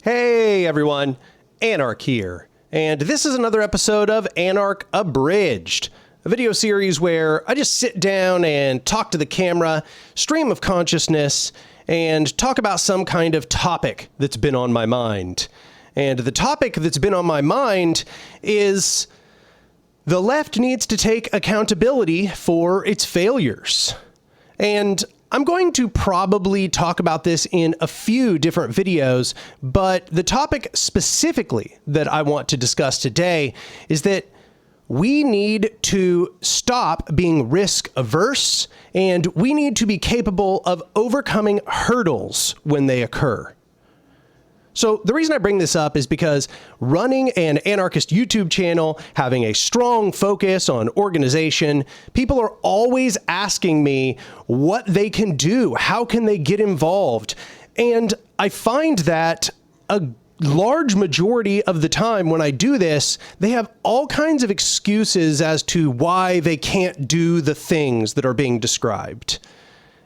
Hey everyone, Anark here, and this is another episode of Anark Abridged, a video series where I just sit down and talk to the camera, stream of consciousness, and talk about some kind of topic that's been on my mind. And the topic that's been on my mind is the left needs to take accountability for its failures. And I'm going to probably talk about this in a few different videos, but the topic specifically that I want to discuss today is that we need to stop being risk averse, and we need to be capable of overcoming hurdles when they occur. So the reason I bring this up is because running an anarchist YouTube channel, having a strong focus on organization, people are always asking me what they can do, how can they get involved? And I find that a large majority of the time when I do this, they have all kinds of excuses as to why they can't do the things that are being described.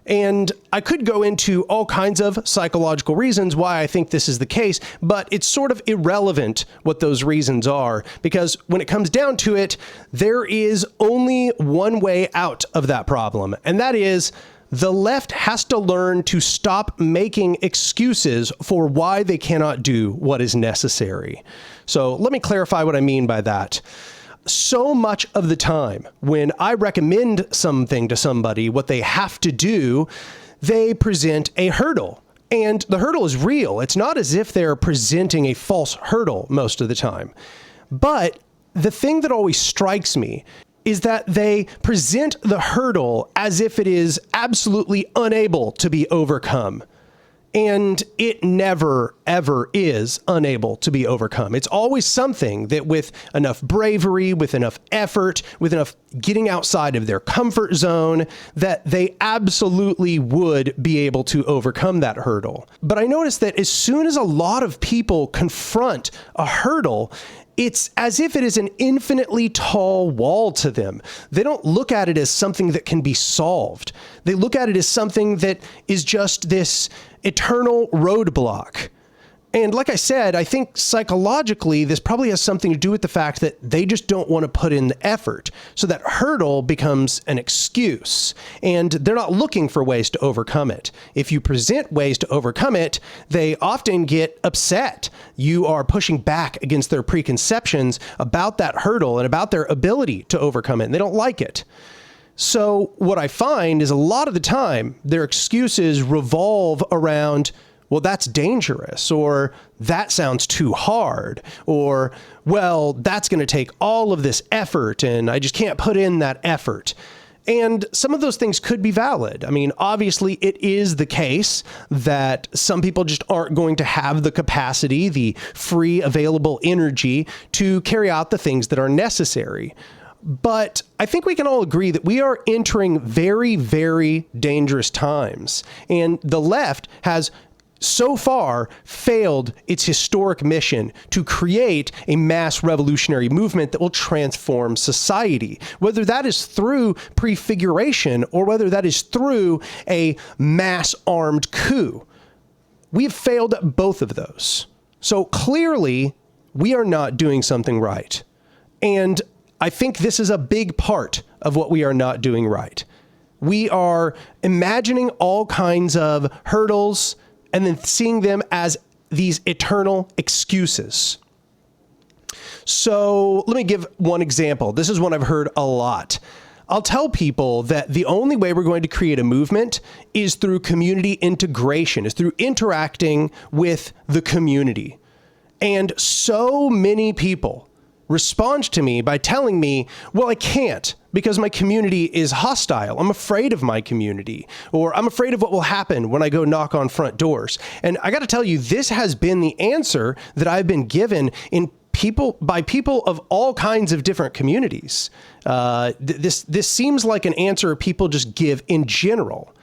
And I could go into all kinds of psychological reasons why I think this is the case, but it's sort of irrelevant what those reasons are, because when it comes down to it, there is only one way out of that problem, and that is the left has to learn to stop making excuses for why they cannot do what is necessary. So let me clarify what I mean by that. So much of the time when I recommend something to somebody, what they have to do, they present a hurdle. And the hurdle is real. It's not as if they're presenting a false hurdle most of the time. But the thing that always strikes me is that they present the hurdle as if it is absolutely unable to be overcome. And it never, ever is unable to be overcome. It's always something that with enough bravery, with enough effort, with enough getting outside of their comfort zone, that they absolutely would be able to overcome that hurdle. But I noticed that as soon as a lot of people confront a hurdle, it's as if it is an infinitely tall wall to them. They don't look at it as something that can be solved. They look at it as something that is just this eternal roadblock. And like I said, I think psychologically, this probably has something to do with the fact that they just don't want to put in the effort. So that hurdle becomes an excuse, and they're not looking for ways to overcome it. If you present ways to overcome it, they often get upset. You are pushing back against their preconceptions about that hurdle and about their ability to overcome it, and they don't like it. So what I find is a lot of the time, their excuses revolve around, well, that's dangerous, or that sounds too hard, or, well, that's going to take all of this effort and I just can't put in that effort. And some of those things could be valid. I mean, obviously it is the case that some people just aren't going to have the capacity, the free available energy to carry out the things that are necessary. But I think we can all agree that we are entering very, very dangerous times, and the left has so far failed its historic mission to create a mass revolutionary movement that will transform society, whether that is through prefiguration or whether that is through a mass armed coup. We have failed at both of those. So clearly, we are not doing something right. And I think this is a big part of what we are not doing right. We are imagining all kinds of hurdles and then seeing them as these eternal excuses. So let me give one example. This is one I've heard a lot. I'll tell people that the only way we're going to create a movement is through community integration, is through interacting with the community. And so many people respond to me by telling me, well, I can't because my community is hostile. I'm afraid of my community, or I'm afraid of what will happen when I go knock on front doors. And I got to tell you, this has been the answer that I've been given by people of all kinds of different communities. This seems like an answer people just give in general.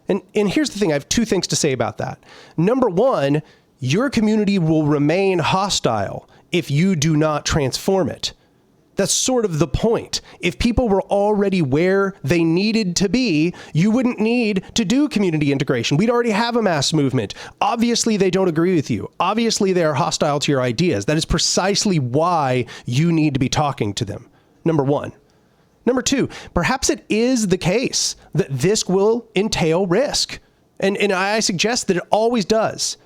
And here's the thing, I have two things to say about that. Number one, your community will remain hostile if you do not transform it. That's sort of the point. If people were already where they needed to be, you wouldn't need to do community integration. We'd already have a mass movement. Obviously, they don't agree with you. Obviously, they are hostile to your ideas. That is precisely why you need to be talking to them. Number one. Number two, perhaps it is the case that this will entail risk. And I suggest that it always does,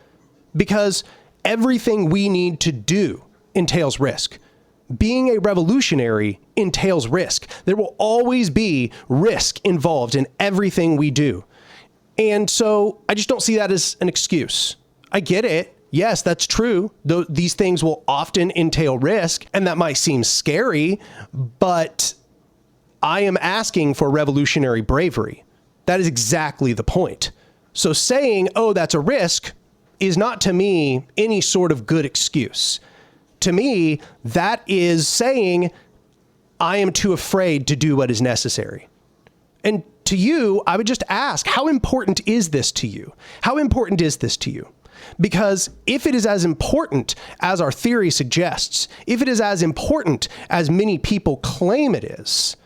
because everything we need to do entails risk. Being a revolutionary entails risk. There will always be risk involved in everything we do. And so I just don't see that as an excuse. I get it. Yes, that's true. These things will often entail risk, and that might seem scary, but I am asking for revolutionary bravery. That is exactly the point. So saying, oh, that's a risk, is not to me any sort of good excuse. To me, that is saying, I am too afraid to do what is necessary. And to you, I would just ask, how important is this to you? How important is this to you? Because if it is as important as our theory suggests, if it is as important as many people claim it is,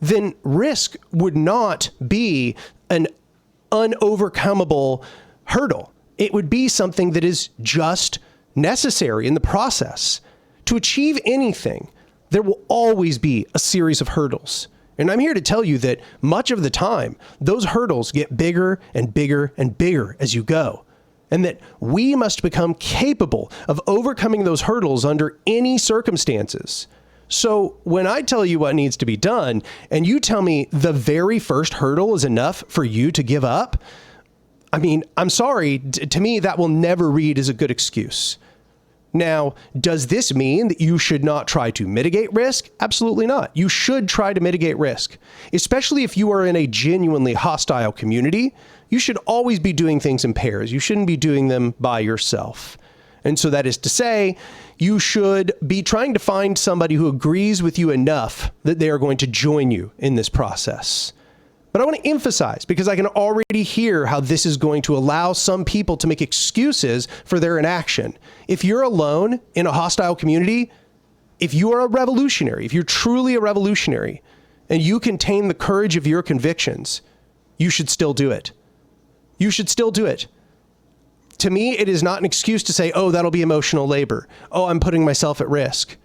then risk would not be an unovercomable hurdle. It would be something that is just necessary in the process. To achieve anything, there will always be a series of hurdles. And I'm here to tell you that much of the time, those hurdles get bigger and bigger and bigger as you go. And that we must become capable of overcoming those hurdles under any circumstances. So when I tell you what needs to be done, and you tell me the very first hurdle is enough for you to give up, I mean, I'm sorry, to me, that will never read as a good excuse. Now, does this mean that you should not try to mitigate risk? Absolutely not. You should try to mitigate risk, especially if you are in a genuinely hostile community. You should always be doing things in pairs. You shouldn't be doing them by yourself. And so that is to say, you should be trying to find somebody who agrees with you enough that they are going to join you in this process. But I want to emphasize, because I can already hear how this is going to allow some people to make excuses for their inaction. If you're alone in a hostile community, if you are a revolutionary, if you're truly a revolutionary, and you contain the courage of your convictions, you should still do it. You should still do it. To me, it is not an excuse to say, oh, that'll be emotional labor. Oh, I'm putting myself at risk.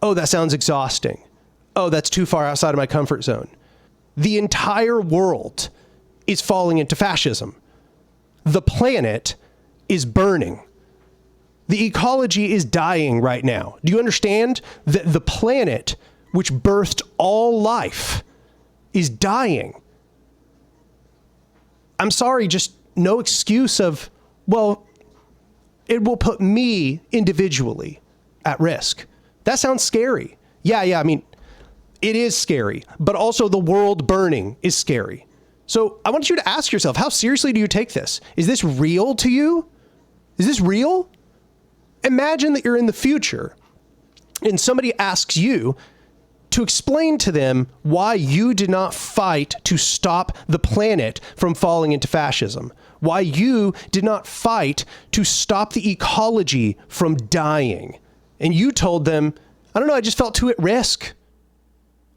Oh, that sounds exhausting. Oh, that's too far outside of my comfort zone. The entire world is falling into fascism. The planet is burning. The ecology is dying right now. Do you understand that the planet, which birthed all life, is dying? I'm sorry, just no excuse of, well, it will put me individually at risk. That sounds scary. Yeah, I mean, it is scary, but also the world burning is scary. So I want you to ask yourself, how seriously do you take this? Is this real to you? Is this real? Imagine that you're in the future and somebody asks you to explain to them why you did not fight to stop the planet from falling into fascism, why you did not fight to stop the ecology from dying. And you told them, I don't know, I just felt too at risk.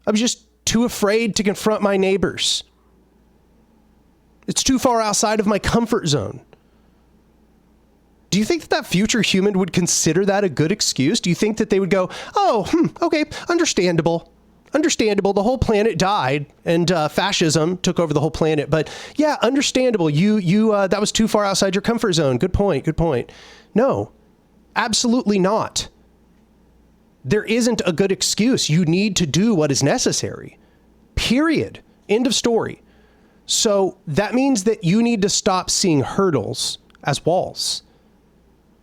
I was just too afraid to confront my neighbors. It's too far outside of my comfort zone. Do you think that that future human would consider that a good excuse? Do you think that they would go, oh, okay, understandable. Understandable. The whole planet died and fascism took over the whole planet. But yeah, understandable. That was too far outside your comfort zone. Good point. Good point. No, absolutely not. There isn't a good excuse. You need to do what is necessary. Period. End of story. So that means that you need to stop seeing hurdles as walls.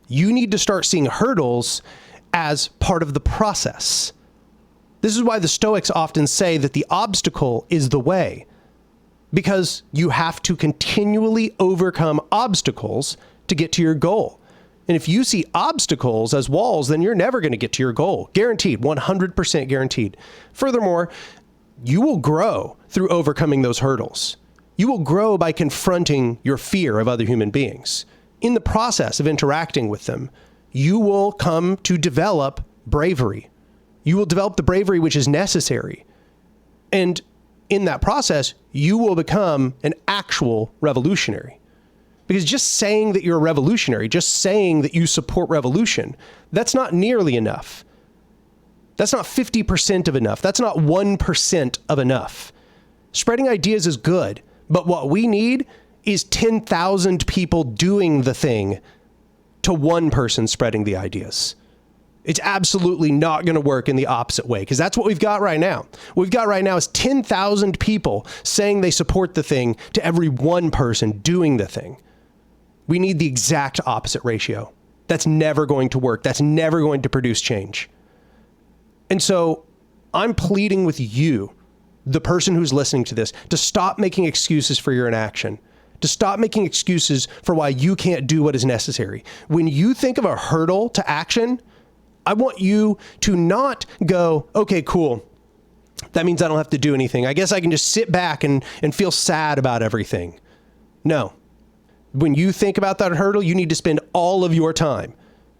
You need to start seeing hurdles as part of the process. This is why the Stoics often say that the obstacle is the way, because you have to continually overcome obstacles to get to your goal. And if you see obstacles as walls, then you're never going to get to your goal. Guaranteed, 100% guaranteed. Furthermore, you will grow through overcoming those hurdles. You will grow by confronting your fear of other human beings. In the process of interacting with them, you will come to develop bravery. You will develop the bravery which is necessary. And in that process, you will become an actual revolutionary. Because just saying that you're a revolutionary, just saying that you support revolution, that's not nearly enough. That's not 50% of enough. That's not 1% of enough. Spreading ideas is good, but what we need is 10,000 people doing the thing to one person spreading the ideas. It's absolutely not going to work in the opposite way, because that's what we've got right now. What we've got right now is 10,000 people saying they support the thing to every one person doing the thing. We need the exact opposite ratio. That's never going to work. That's never going to produce change. And so I'm pleading with you, the person who's listening to this, to stop making excuses for your inaction, to stop making excuses for why you can't do what is necessary. When you think of a hurdle to action, I want you to not go, okay, cool. That means I don't have to do anything. I guess I can just sit back and feel sad about everything. No. When you think about that hurdle, you need to spend all of your time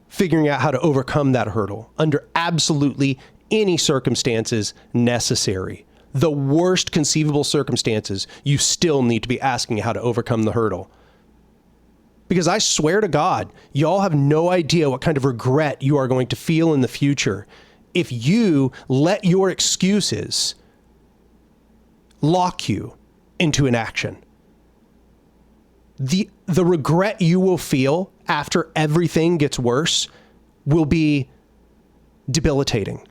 figuring out how to overcome that hurdle under absolutely any circumstances necessary. The worst conceivable circumstances, you still need to be asking how to overcome the hurdle. Because I swear to God, y'all have no idea what kind of regret you are going to feel in the future if you let your excuses lock you into inaction. The regret you will feel after everything gets worse will be debilitating.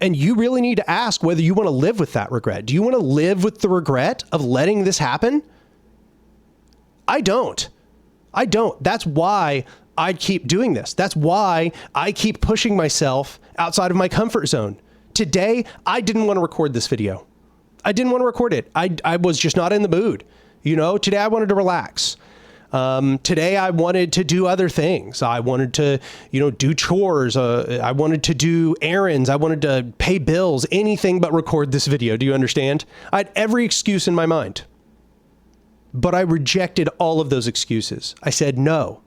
And you really need to ask whether you want to live with that regret. Do you want to live with the regret of letting this happen? I don't. That's why I keep doing this. That's why I keep pushing myself outside of my comfort zone. Today, I didn't want to record this video. I didn't want to record it. I was just not in the mood. Today I wanted to relax. Today I wanted to do other things. I wanted to, do chores. I wanted to do errands. I wanted to pay bills, anything but record this video. Do you understand? I had every excuse in my mind. But I rejected all of those excuses. I said no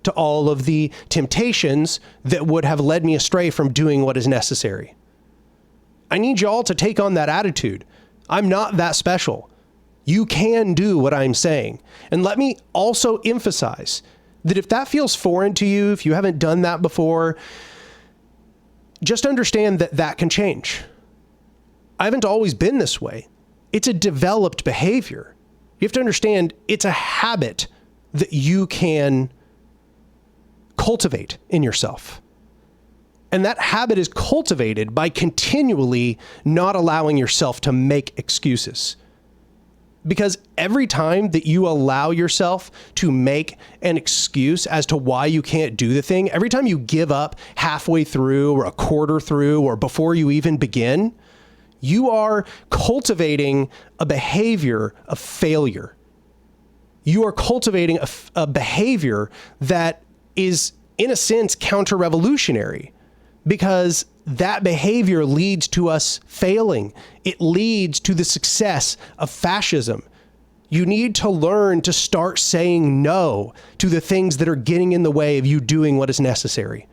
to all of the temptations that would have led me astray from doing what is necessary. I need y'all to take on that attitude. I'm not that special. You can do what I'm saying. And let me also emphasize that if that feels foreign to you, if you haven't done that before, just understand that that can change. I haven't always been this way. It's a developed behavior. You have to understand it's a habit that you can cultivate in yourself. And that habit is cultivated by continually not allowing yourself to make excuses. Because every time that you allow yourself to make an excuse as to why you can't do the thing, every time you give up halfway through or a quarter through or before you even begin, you are cultivating a behavior of failure. You are cultivating a behavior that is, in a sense, counter-revolutionary, because that behavior leads to us failing. It leads to the success of fascism. You need to learn to start saying no to the things that are getting in the way of you doing what is necessary.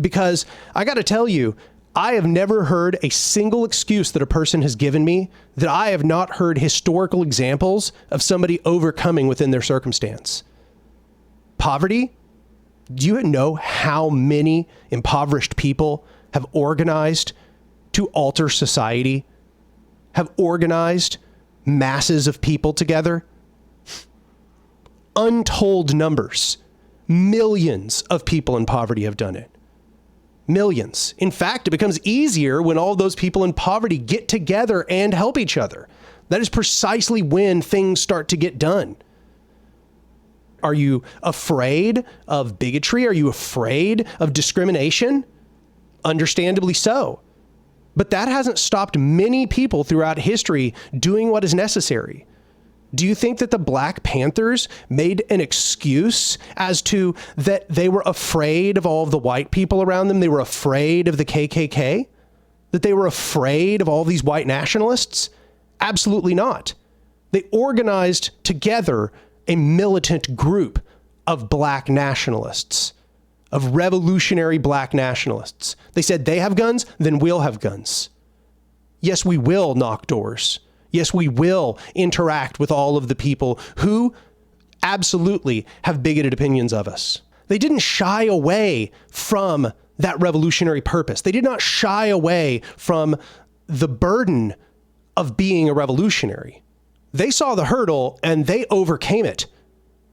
Because I got to tell you, I have never heard a single excuse that a person has given me that I have not heard historical examples of somebody overcoming within their circumstance. Poverty? Do you know how many impoverished people have organized to alter society? Have organized masses of people together? Untold numbers. Millions of people in poverty have done it. Millions. In fact, it becomes easier when all those people in poverty get together and help each other. That is precisely when things start to get done. Are you afraid of bigotry? Are you afraid of discrimination? Understandably so. But that hasn't stopped many people throughout history doing what is necessary. Do you think that the Black Panthers made an excuse as to that they were afraid of all of the white people around them? They were afraid of the KKK? That they were afraid of all these white nationalists? Absolutely not. They organized together a militant group of Black nationalists, of revolutionary black nationalists. They said they have guns, then we'll have guns. Yes, we will knock doors. Yes, we will interact with all of the people who absolutely have bigoted opinions of us. They didn't shy away from that revolutionary purpose. They did not shy away from the burden of being a revolutionary. They saw the hurdle and they overcame it.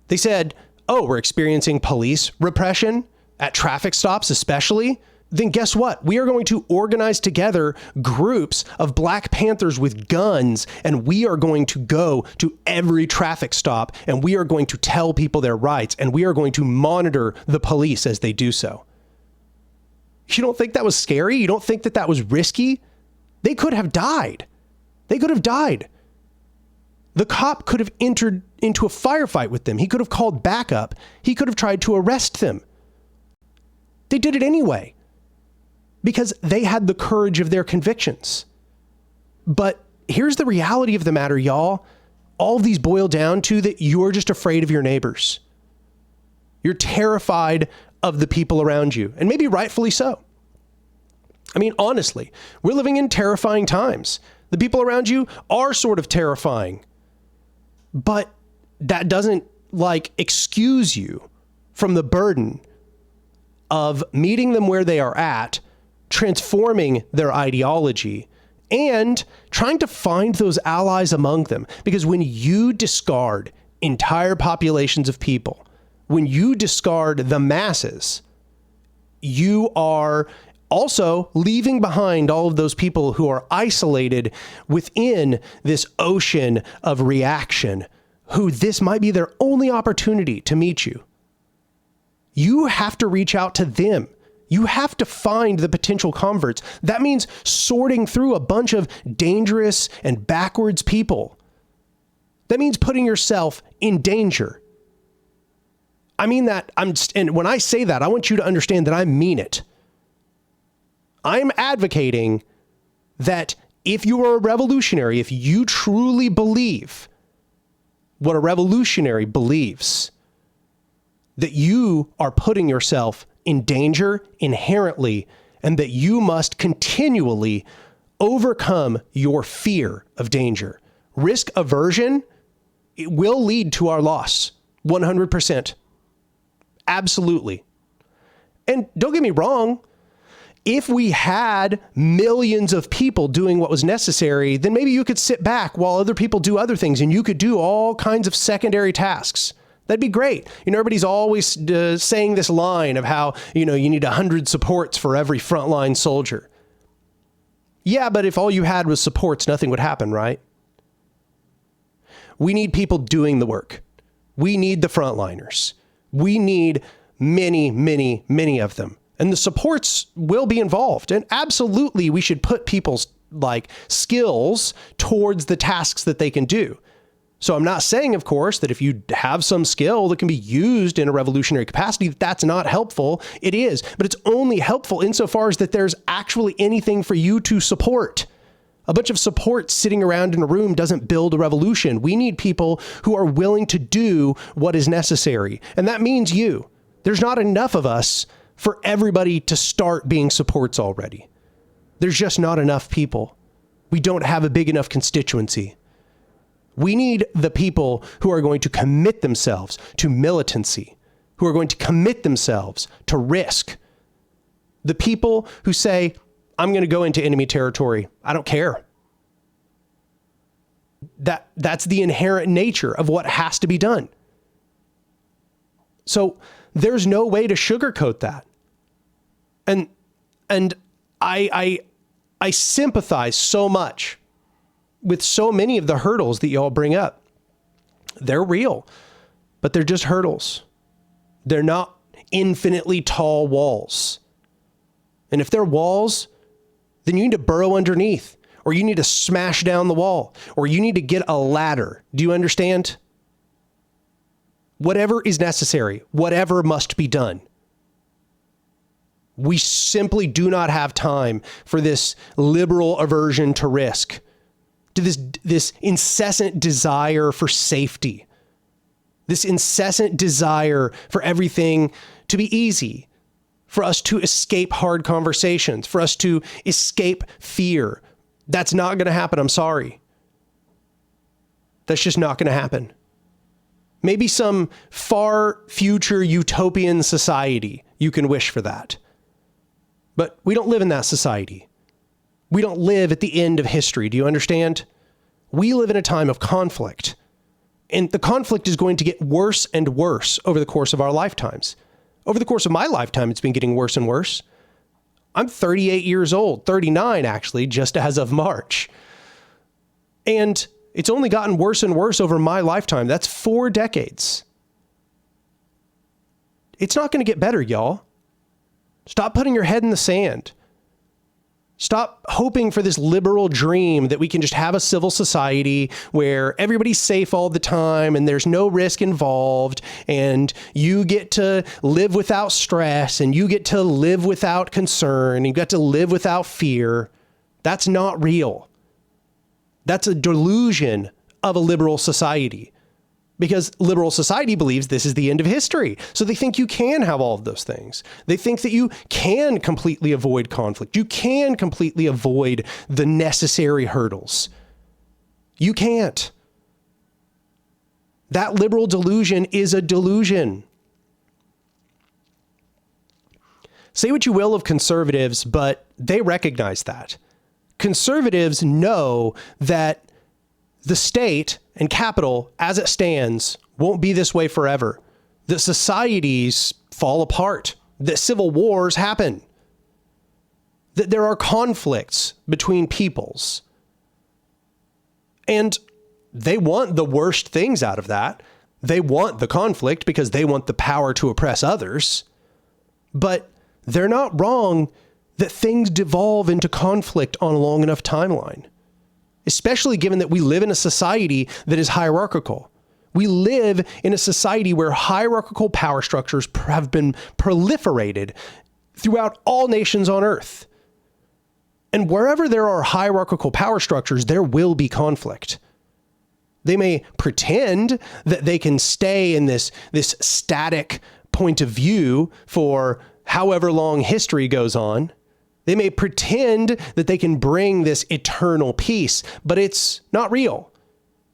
They said, oh, we're experiencing police repression at traffic stops especially. Then guess what? We are going to organize together groups of Black Panthers with guns, and we are going to go to every traffic stop, and we are going to tell people their rights, and we are going to monitor the police as they do so. You don't think that was scary? You don't think that that was risky? They could have died. They could have died. The cop could have entered into a firefight with them. He could have called backup. He could have tried to arrest them. They did it anyway because they had the courage of their convictions. But here's the reality of the matter, y'all. All of these boil down to that you're just afraid of your neighbors. You're terrified of the people around you, and maybe rightfully so. I mean, honestly, we're living in terrifying times. The people around you are sort of terrifying, but that doesn't excuse you from the burden of meeting them where they are at, transforming their ideology, and trying to find those allies among them. Because when you discard entire populations of people, when you discard the masses, you are also leaving behind all of those people who are isolated within this ocean of reaction, who this might be their only opportunity to meet you. You have to reach out to them. You have to find the potential converts. That means sorting through a bunch of dangerous and backwards people. That means putting yourself in danger. I mean that, and when I say that, I want you to understand that I mean it. I'm advocating that if you are a revolutionary, if you truly believe what a revolutionary believes, that you are putting yourself in danger inherently, and that you must continually overcome your fear of danger. Risk aversion, it will lead to our loss, 100%. Absolutely. And don't get me wrong, if we had millions of people doing what was necessary, then maybe you could sit back while other people do other things and you could do all kinds of secondary tasks. That'd be great. Everybody's always saying this line of how, you need 100 supports for every frontline soldier. Yeah, but if all you had was supports, nothing would happen, right? We need people doing the work. We need the frontliners. We need many, many, many of them. And the supports will be involved. And absolutely, we should put people's skills towards the tasks that they can do. So I'm not saying, of course, that if you have some skill that can be used in a revolutionary capacity, that's not helpful. It is, but it's only helpful insofar as that there's actually anything for you to support. A bunch of support sitting around in a room doesn't build a revolution. We need people who are willing to do what is necessary. And that means you. There's not enough of us for everybody to start being supports already. There's just not enough people. We don't have a big enough constituency. We need the people who are going to commit themselves to militancy, who are going to commit themselves to risk. The people who say, I'm going to go into enemy territory. I don't care. That's the inherent nature of what has to be done. So there's no way to sugarcoat that. And I sympathize so much with so many of the hurdles that y'all bring up. They're real, but they're just hurdles. They're not infinitely tall walls. And if they're walls, then you need to burrow underneath, or you need to smash down the wall, or you need to get a ladder. Do you understand? Whatever is necessary, whatever must be done. We simply do not have time for this liberal aversion to risk, to this incessant desire for safety, this incessant desire for everything to be easy, for us to escape hard conversations, for us to escape fear. That's not going to happen. I'm sorry. That's just not going to happen. Maybe some far future utopian society, you can wish for that. But we don't live in that society. We don't live at the end of history. Do you understand? We live in a time of conflict. And the conflict is going to get worse and worse over the course of our lifetimes. Over the course of my lifetime, it's been getting worse and worse. I'm 38 years old, 39 actually, just as of March. And it's only gotten worse and worse over my lifetime. That's 4 decades. It's not going to get better, y'all. Stop putting your head in the sand. Stop hoping for this liberal dream that we can just have a civil society where everybody's safe all the time and there's no risk involved and you get to live without stress and you get to live without concern. You get to live without fear. That's not real. That's a delusion of a liberal society, because liberal society believes this is the end of history. So they think you can have all of those things. They think that you can completely avoid conflict. You can completely avoid the necessary hurdles. You can't. That liberal delusion is a delusion. Say what you will of conservatives, but they recognize that. Conservatives know that the state and capital, as it stands, won't be this way forever. That societies fall apart. That civil wars happen. That there are conflicts between peoples. And they want the worst things out of that. They want the conflict because they want the power to oppress others. But they're not wrong that things devolve into conflict on a long enough timeline. Especially given that we live in a society that is hierarchical. We live in a society where hierarchical power structures have been proliferated throughout all nations on earth. And wherever there are hierarchical power structures, there will be conflict. They may pretend that they can stay in this static point of view for however long history goes on. They may pretend that they can bring this eternal peace, but it's not real.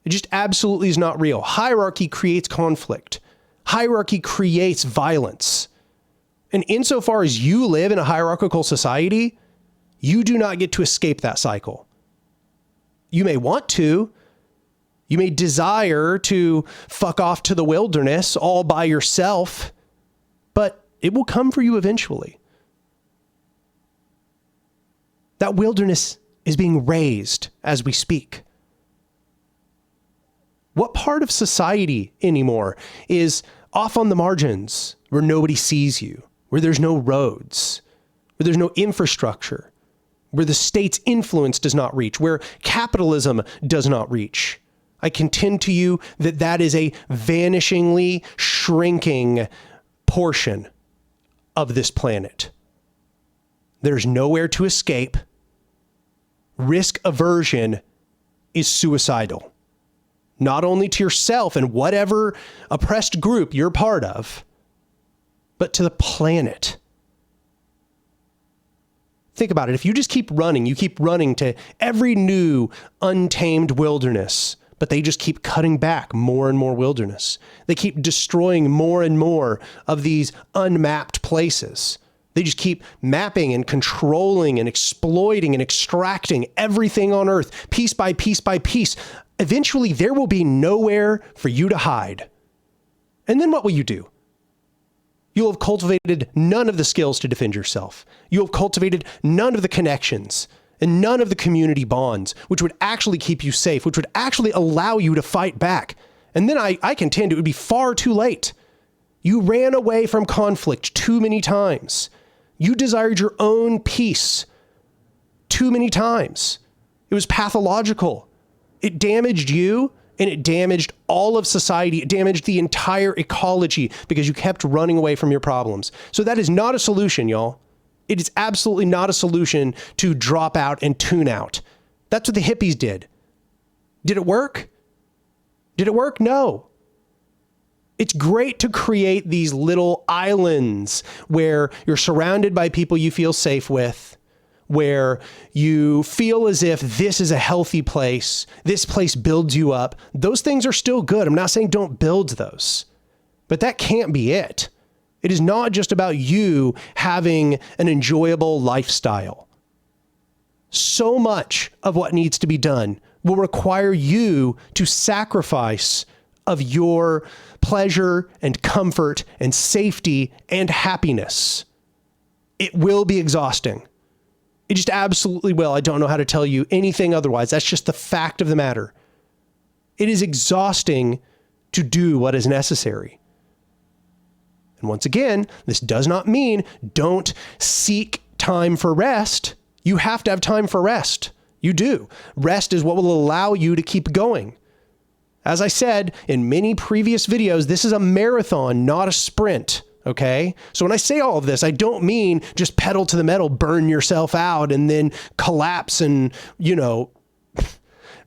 It just absolutely is not real. Hierarchy creates conflict. Hierarchy creates violence. And insofar as you live in a hierarchical society, you do not get to escape that cycle. You may want to. You may desire to fuck off to the wilderness all by yourself, but it will come for you eventually. That wilderness is being raised as we speak. What part of society anymore is off on the margins where nobody sees you, where there's no roads, where there's no infrastructure, where the state's influence does not reach, where capitalism does not reach? I contend to you that that is a vanishingly shrinking portion of this planet. There's nowhere to escape. Risk aversion is suicidal. Not only to yourself and whatever oppressed group you're part of, but to the planet. Think about it. If you just keep running, you keep running to every new untamed wilderness, but they just keep cutting back more and more wilderness. They keep destroying more and more of these unmapped places. They just keep mapping and controlling and exploiting and extracting everything on Earth, piece by piece by piece. Eventually, there will be nowhere for you to hide. And then what will you do? You'll have cultivated none of the skills to defend yourself. You'll have cultivated none of the connections and none of the community bonds, which would actually keep you safe, which would actually allow you to fight back. And then I contend it would be far too late. You ran away from conflict too many times. You desired your own peace too many times. It was pathological. It damaged you and it damaged all of society. It damaged the entire ecology because you kept running away from your problems. So that is not a solution, y'all. It is absolutely not a solution to drop out and tune out. That's what the hippies did. Did it work? Did it work? No. It's great to create these little islands where you're surrounded by people you feel safe with, where you feel as if this is a healthy place, this place builds you up. Those things are still good. I'm not saying don't build those, but that can't be it. It is not just about you having an enjoyable lifestyle. So much of what needs to be done will require you to sacrifice of your pleasure and comfort and safety and happiness. It will be exhausting. It just absolutely will. I don't know how to tell you anything otherwise. That's just the fact of the matter. It is exhausting to do what is necessary. And once again, this does not mean don't seek time for rest. You have to have time for rest. You do. Rest is what will allow you to keep going. As I said in many previous videos, this is a marathon, not a sprint. Okay. So when I say all of this, I don't mean just pedal to the metal, burn yourself out and then collapse and,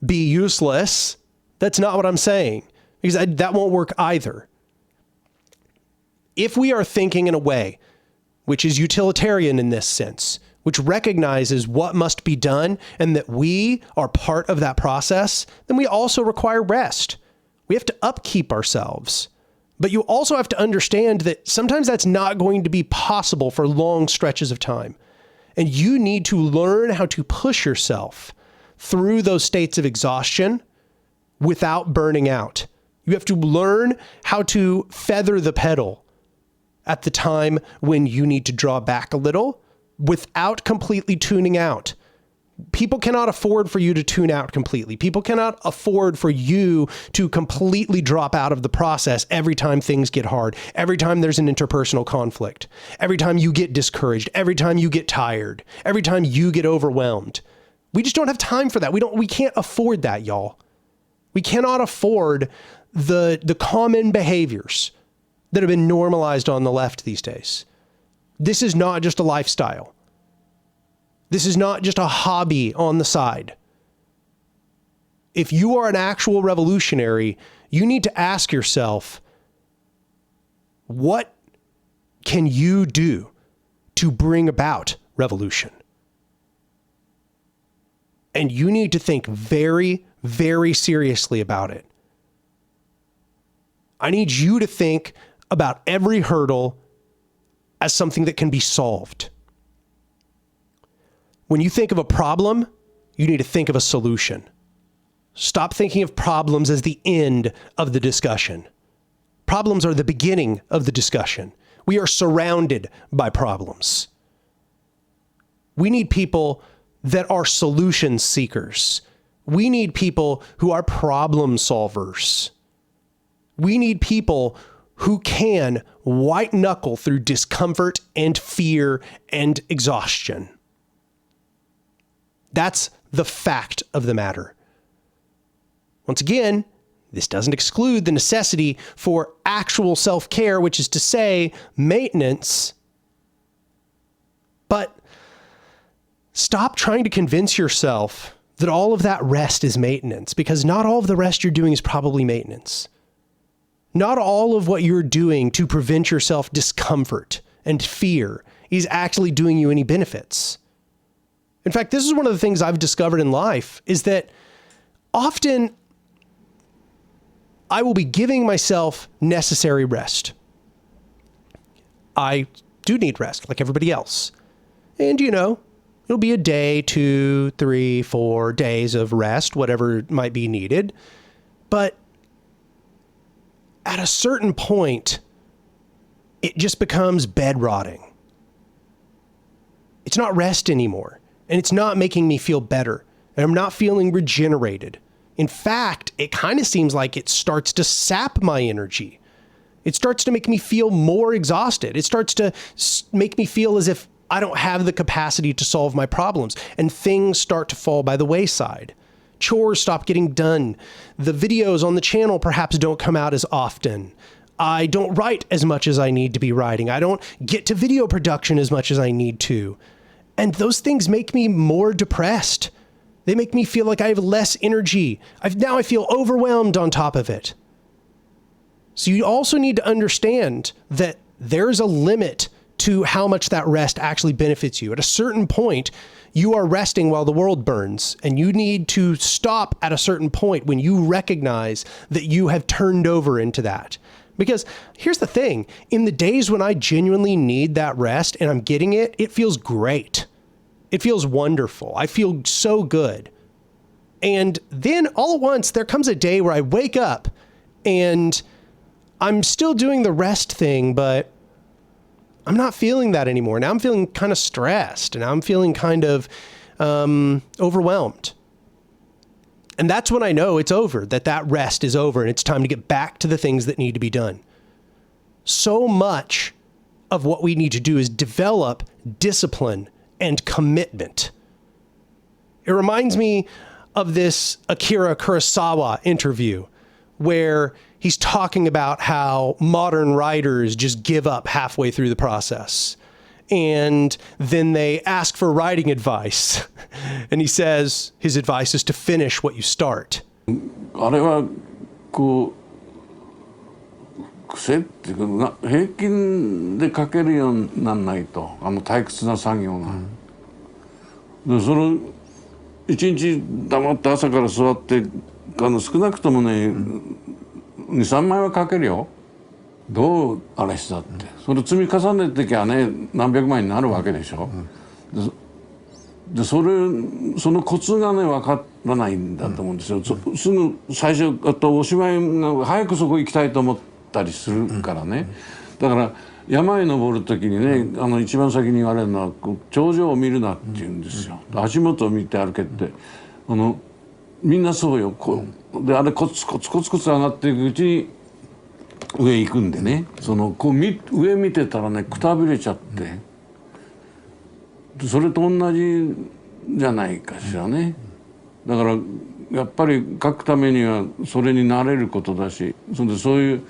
be useless. That's not what I'm saying, because that won't work either. If we are thinking in a way which is utilitarian in this sense, which recognizes what must be done and that we are part of that process, then we also require rest. We have to upkeep ourselves. But you also have to understand that sometimes that's not going to be possible for long stretches of time. And you need to learn how to push yourself through those states of exhaustion without burning out. You have to learn how to feather the pedal at the time when you need to draw back a little without completely tuning out. People cannot afford for you to tune out completely. People cannot afford for you to completely drop out of the process every time things get hard, every time there's an interpersonal conflict, every time you get discouraged, every time you get tired, every time you get overwhelmed. We just don't have time for that. We can't afford that, y'all. We cannot afford the common behaviors that have been normalized on the left these days. This is not just a lifestyle. This is not just a hobby on the side. If you are an actual revolutionary, you need to ask yourself, what can you do to bring about revolution? And you need to think very, very seriously about it. I need you to think about every hurdle as something that can be solved. When you think of a problem, you need to think of a solution. Stop thinking of problems as the end of the discussion. Problems are the beginning of the discussion. We are surrounded by problems. We need people that are solution seekers. We need people who are problem solvers. We need people who can white knuckle through discomfort and fear and exhaustion. That's the fact of the matter. Once again, this doesn't exclude the necessity for actual self-care, which is to say maintenance. But stop trying to convince yourself that all of that rest is maintenance, because not all of the rest you're doing is probably maintenance. Not all of what you're doing to prevent yourself discomfort and fear is actually doing you any benefits. In fact, this is one of the things I've discovered in life, is that often I will be giving myself necessary rest. I do need rest like everybody else. And it'll be a day, 2, 3, 4 days of rest, whatever might be needed. But at a certain point, it just becomes bed rotting. It's not rest anymore. And it's not making me feel better. And I'm not feeling regenerated. In fact, it kind of seems like it starts to sap my energy. It starts to make me feel more exhausted. It starts to make me feel as if I don't have the capacity to solve my problems. And things start to fall by the wayside. Chores stop getting done. The videos on the channel perhaps don't come out as often. I don't write as much as I need to be writing. I don't get to video production as much as I need to. And those things make me more depressed. They make me feel like I have less energy. Now I feel overwhelmed on top of it. So you also need to understand that there's a limit to how much that rest actually benefits you. At a certain point, you are resting while the world burns, and you need to stop at a certain point when you recognize that you have turned over into that. Because here's the thing, in the days when I genuinely need that rest and I'm getting it, it feels great. It feels wonderful. I feel so good. And then all at once, there comes a day where I wake up and I'm still doing the rest thing, but I'm not feeling that anymore. Now I'm feeling kind of stressed, and I'm feeling kind of overwhelmed. And that's when I know it's over, that rest is over, and it's time to get back to the things that need to be done. So much of what we need to do is develop discipline and commitment. It reminds me of this Akira Kurosawa interview where he's talking about how modern writers just give up halfway through the process. And then they ask for writing advice. And he says his advice is to finish what you start. あれはこう癖っていうか平均で書けるようにならないと退屈な作業が。でそれ一日黙って朝から座って少なくともね2,3枚は書けるよ。どうあれしたって、それ積み重ねてきゃね何百枚になるわけでしょ。でそのコツがね分からないんだと思うんですよ。すぐ最初おしまいが早くそこ行きたいと思ったりするからね。だから山へ登る時にね一番先に言われるのは頂上を見るなって言うんですよ。足元を見て歩けってみんなそうよ。であれコツコツコツコツ上がっていくうちに上行くんでね、上見てたらねくたびれちゃって、それと同じじゃないかしらね。だからやっぱり書くためにはそれに慣れることだし、そういう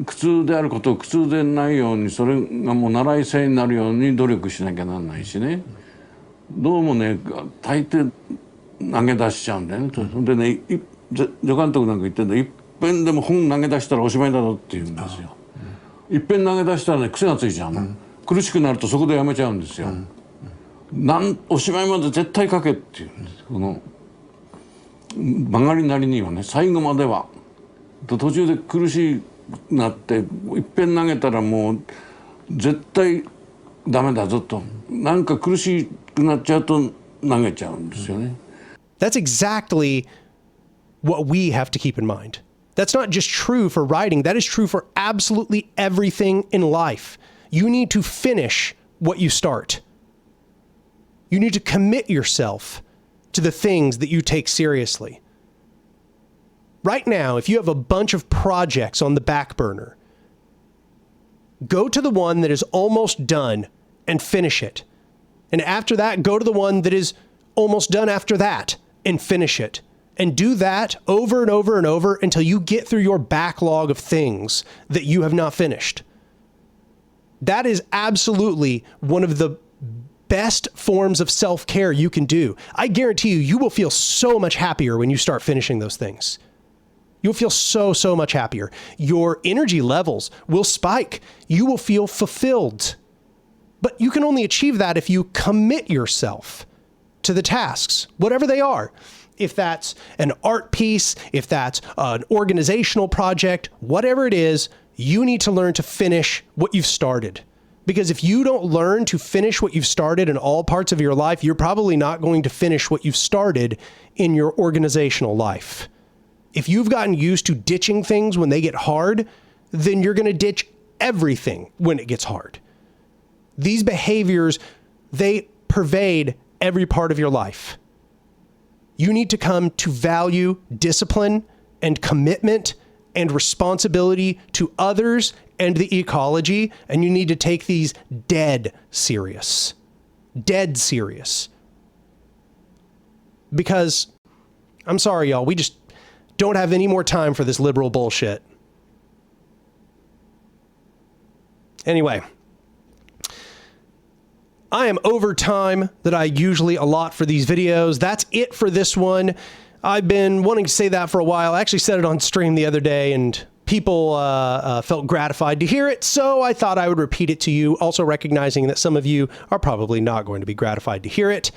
苦痛であることを苦痛でないように、それがもう習い性になるように努力しなきゃなんないしね。どうもね大抵投げ出しちゃうんだよね。でね助監督なんか言ってんだ、いっぺんでも本投げ出したらおしまいだぞって言うんですよ。いっぺん投げ出したらね癖がついちゃうの、苦しくなるとそこでやめちゃうんですよ。おしまいまで絶対書けって言うんです。この曲がりなりにはね最後までは。途中で苦しくなっていっぺん投げたらもう絶対ダメだぞと、なんか苦しくなっちゃうと投げちゃうんですよね。That's exactly what we have to keep in mind. That's not just true for writing. That is true for absolutely everything in life. You need to finish what you start. You need to commit yourself to the things that you take seriously. Right now, if you have a bunch of projects on the back burner, go to the one that is almost done and finish it. And after that, go to the one that is almost done after that and finish it. And do that over and over and over until you get through your backlog of things that you have not finished. That is absolutely one of the best forms of self-care you can do. I guarantee you will feel so much happier when you start finishing those things. You'll feel so much happier. Your energy levels will spike. You will feel fulfilled. But you can only achieve that if you commit yourself to the tasks, whatever they are. If that's an art piece, if that's an organizational project, whatever it is, you need to learn to finish what you've started. Because if you don't learn to finish what you've started in all parts of your life, you're probably not going to finish what you've started in your organizational life. If you've gotten used to ditching things when they get hard, then you're going to ditch everything when it gets hard. These behaviors, they pervade every part of your life. You need to come to value discipline and commitment and responsibility to others and the ecology, and you need to take these dead serious. Dead serious. Because, I'm sorry, y'all, we just don't have any more time for this liberal bullshit. Anyway, I am over time that I usually allot for these videos. That's it for this one. I've been wanting to say that for a while. I actually said it on stream the other day, and people felt gratified to hear it, so I thought I would repeat it to you, also recognizing that some of you are probably not going to be gratified to hear it.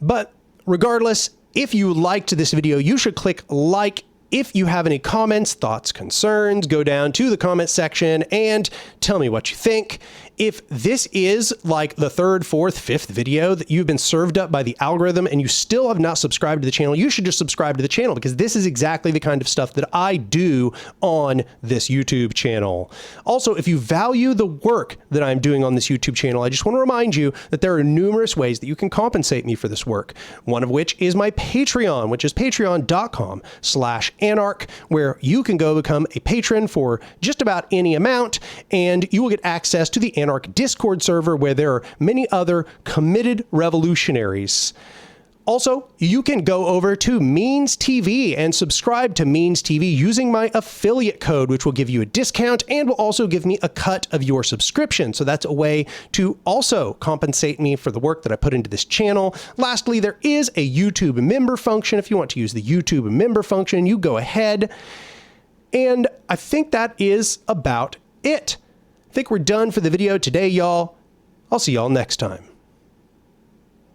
But regardless, if you liked this video, you should click like. If you have any comments, thoughts, concerns, go down to the comment section and tell me what you think. If this is like the third, fourth, fifth video that you've been served up by the algorithm and you still have not subscribed to the channel, you should just subscribe to the channel, because this is exactly the kind of stuff that I do on this YouTube channel. Also, if you value the work that I'm doing on this YouTube channel, I just want to remind you that there are numerous ways that you can compensate me for this work. One of which is my Patreon, which is patreon.com/Anark, where you can go become a patron for just about any amount, and you will get access to the Anark Discord server, where there are many other committed revolutionaries. Also, you can go over to Means TV and subscribe to Means TV using my affiliate code, which will give you a discount and will also give me a cut of your subscription. So that's a way to also compensate me for the work that I put into this channel. Lastly, there is a YouTube member function. If you want to use the YouTube member function, you go ahead. And I think that is about it. I think we're done for the video today, y'all. I'll see y'all next time.